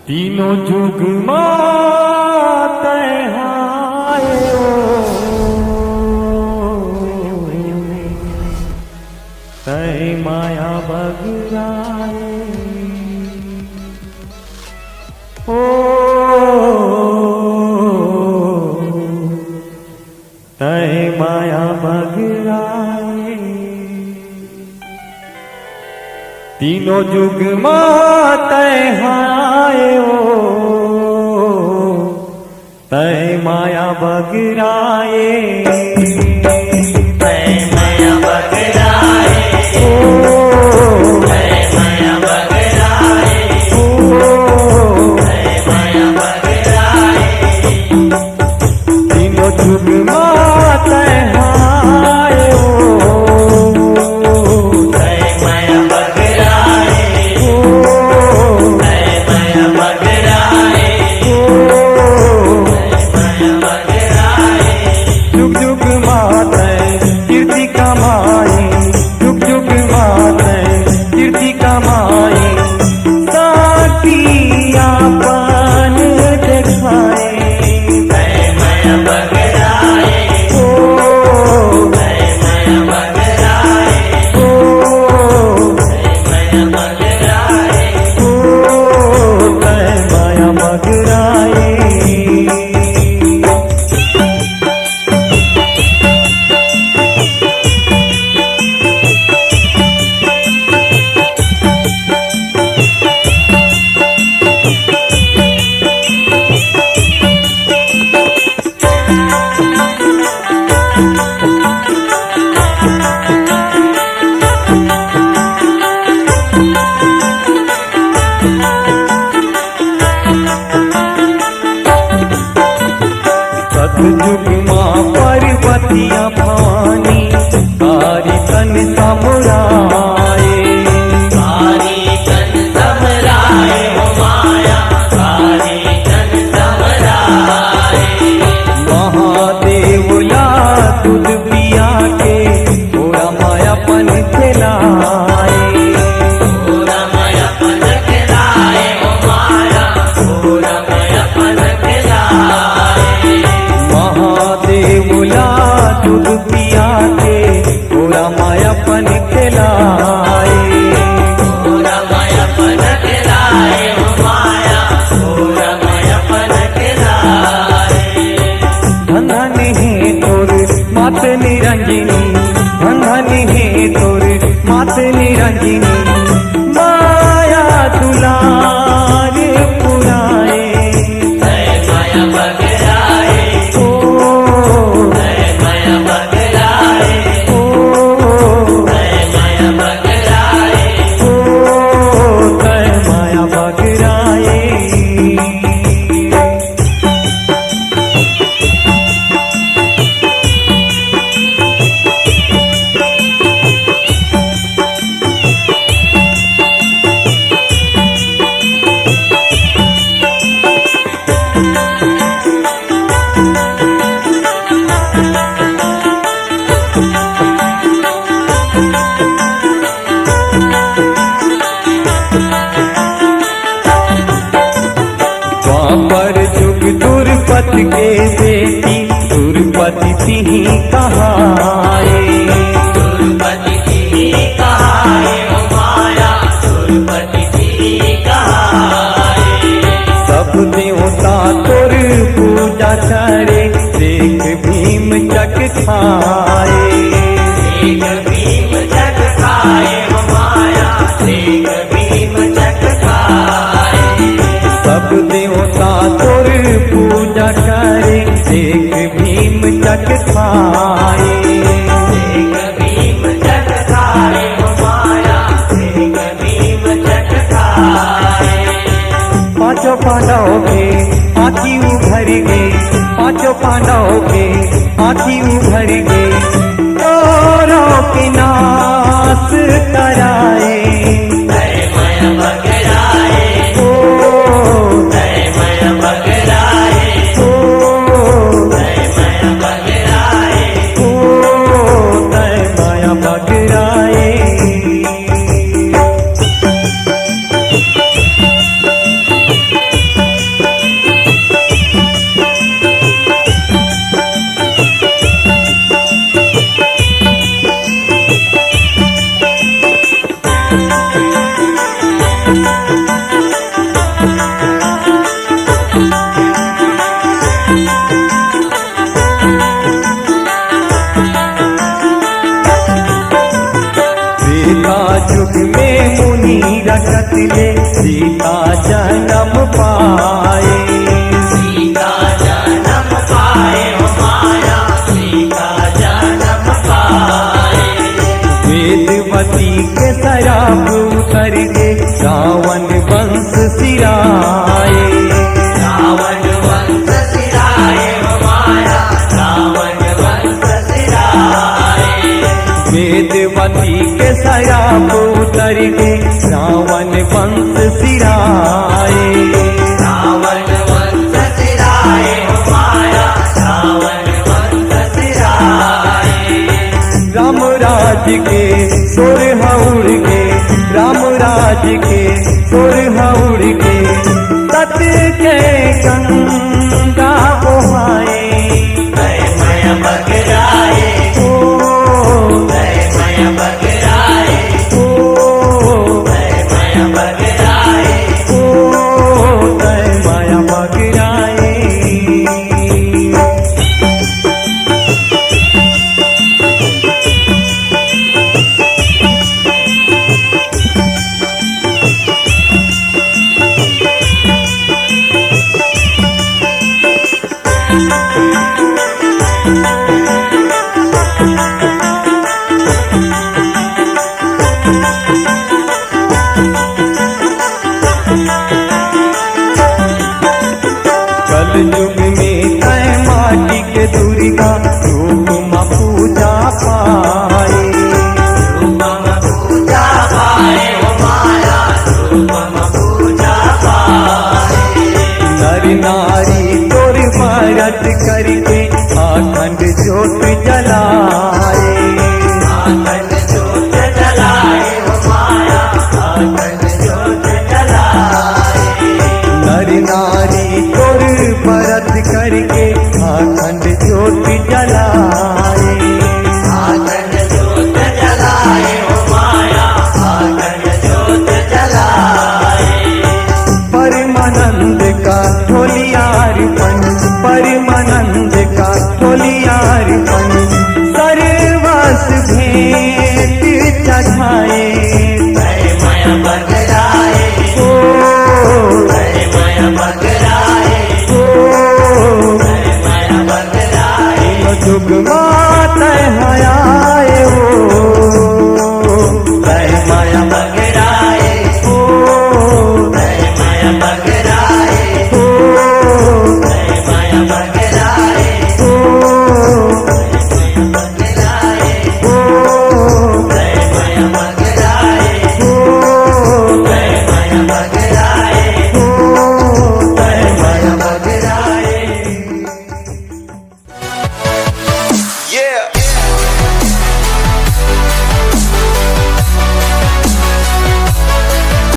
तीनों जुग माते हायो तय माया बगराए ओ तय माया बगराए तीनों जुग माते हायो तय माया बगराए सतयुग मां पार्वतिया भवानी सारी तन समराए सारी तन समराए हो माया सारी तन समराए महादेव ला दूध पिया के थोड़ा मायापन खिलाए थोड़ा मायापन खिलाए हो माया थोड़ा मायापन खिलाए महादेवला दूध पिया के थोड़ा मायापन खिलाए थोड़ा मायापन खिलाए हो माया थोड़ा मायापन खिलाए धन है तोर मात निरंजनी धन है तोर मात निरंजनी माया दुलार पुराए जय माया बगराए जय माया बगराए जय माया बगराए तय माया बगराए द्वापर जुग दुर्पति के बेटी दुर्पति तिहि कहाए दुर्पति की कहाए हो माया दुर्पति की कहाए सब देवता तोर पूजा करे देख भीम चक खाए एक भीम जग खाए हो माया एक भीम जग खाए सब देवता तोर पूजा करे देख भीम चक खाए एक भीम जग खाए हो माया एक भीम जग खाए पांचों पांडवों के आँखी उभर गए पांचों पांडवों के आँखी उभर गए कौरवों के नाश कराए जय माया बगराए जय माया बगराए जय माया बगराए तय माया बगराए रखत ले सीता जन्म पाए। सीता जन्म पाए हो माया, सीता जन्म पाए। वेदवती के शराब उतर के रावण वंश सिराए। रावण वंश सिराए हो माया, रावण वंश सिराए। वेदवती के शराब उतर के रावण वंश सिराए। रावण वंश सिराए हो माया, रावण वंश सिराए। राम राज के सुर हउड़ के, राम राज के सुर हउड़ के, सत्य के गंगा बहाए। जय माया बगराए, ओ जय माया बगराए, ओ जय माया बगराए। ओ जय माया बगराए। कल युग में तय माटी के दुर्गा रूप में पूजा पाए। रूपम पूजा पाए हो माया, रूपम पूजा पाए। नर नारी तोर व्रत करके अखंड ज्योत जला